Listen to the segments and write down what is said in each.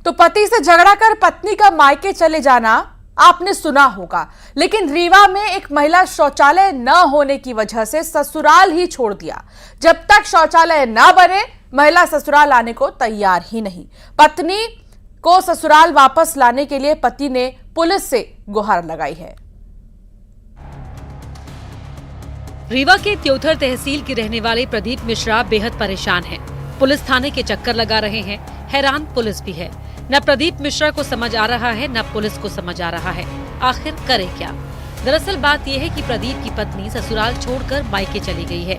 तो पति से झगड़ा कर पत्नी का मायके चले जाना आपने सुना होगा, लेकिन रीवा में एक महिला शौचालय न होने की वजह से ससुराल ही छोड़ दिया। जब तक शौचालय न बने महिला ससुराल आने को तैयार ही नहीं। पत्नी को ससुराल वापस लाने के लिए पति ने पुलिस से गुहार लगाई है। रीवा के त्योथर तहसील के रहने वाले प्रदीप मिश्रा बेहद परेशान हैं। पुलिस थाने के चक्कर लगा रहे हैं। हैरान पुलिस भी है। न प्रदीप मिश्रा को समझ आ रहा है, न पुलिस को समझ आ रहा है। आखिर करे क्या? दरअसल बात यह है कि प्रदीप की पत्नी ससुराल छोड़कर मायके चली गई है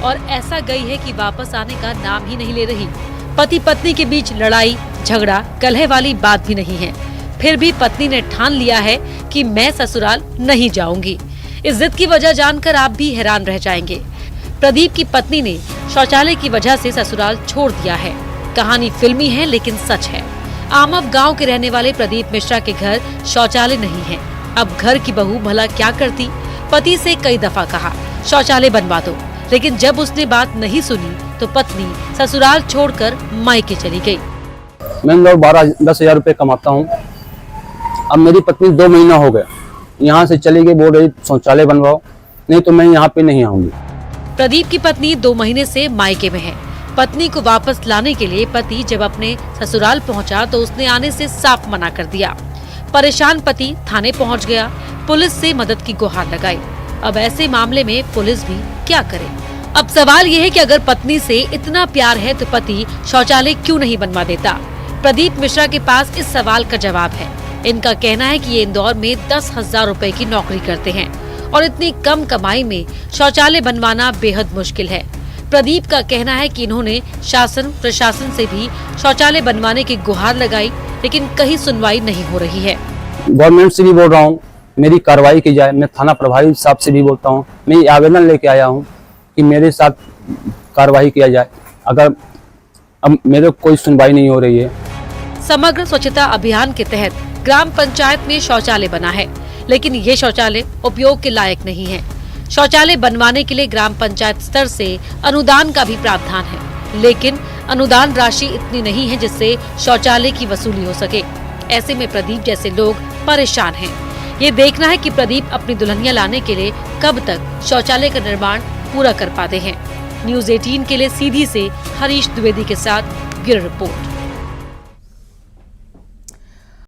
और ऐसा गई है कि वापस आने का नाम ही नहीं ले रही। पति पत्नी के बीच लड़ाई झगड़ा कलह वाली बात भी नहीं है। फिर भी पत्नी ने ठान लिया है कि मैं ससुराल नहीं जाऊंगी। इस जिद की वजह जानकर आप भी हैरान रह जाएंगे। प्रदीप की पत्नी ने शौचालय की वजह से ससुराल छोड़ दिया है। कहानी फिल्मी है लेकिन सच है। आमव गांव के रहने वाले प्रदीप मिश्रा के घर शौचालय नहीं है। अब घर की बहू भला क्या करती? पति से कई दफा कहा शौचालय बनवा दो, लेकिन जब उसने बात नहीं सुनी तो पत्नी ससुराल छोड़कर मायके चली गई। मैं लोग 12-10 हजार रुपए कमाता हूँ। अब मेरी पत्नी 2 महीना हो गया यहाँ से चली गई, बोल रही शौचालय बनवाओ, नहीं तो मैं यहाँ पे नहीं आऊंगी। प्रदीप की पत्नी 2 महीने से मायके में है। पत्नी को वापस लाने के लिए पति जब अपने ससुराल पहुंचा तो उसने आने से साफ मना कर दिया। परेशान पति थाने पहुंच गया, पुलिस से मदद की गुहार लगाई। अब ऐसे मामले में पुलिस भी क्या करे? अब सवाल ये है कि अगर पत्नी से इतना प्यार है तो पति शौचालय क्यों नहीं बनवा देता? प्रदीप मिश्रा के पास इस सवाल का जवाब है। इनका कहना है कि ये इंदौर में 10,000 रुपए की नौकरी करते हैं और इतनी कम कमाई में शौचालय बनवाना बेहद मुश्किल है। प्रदीप का कहना है कि इन्होंने शासन प्रशासन से भी शौचालय बनवाने की गुहार लगाई, लेकिन कहीं सुनवाई नहीं हो रही है। गवर्नमेंट से भी बोल रहा हूँ मेरी कार्रवाई की जाए। मैं थाना प्रभारी साहब से भी बोलता हूँ, मैं आवेदन लेके आया हूँ कि मेरे साथ कार्रवाई किया जाए। अगर अब मेरे कोई सुनवाई नहीं हो रही है। समग्र स्वच्छता अभियान के तहत ग्राम पंचायत में शौचालय बना है, लेकिन ये शौचालय उपयोग के लायक नहीं है। शौचालय बनवाने के लिए ग्राम पंचायत स्तर से अनुदान का भी प्रावधान है, लेकिन अनुदान राशि इतनी नहीं है जिससे शौचालय की वसूली हो सके। ऐसे में प्रदीप जैसे लोग परेशान हैं। ये देखना है कि प्रदीप अपनी दुल्हनिया लाने के लिए कब तक शौचालय का निर्माण पूरा कर पाते हैं। न्यूज़ 18 के लिए सीधी से हरीश द्विवेदी के साथ ब्यूरो रिपोर्ट।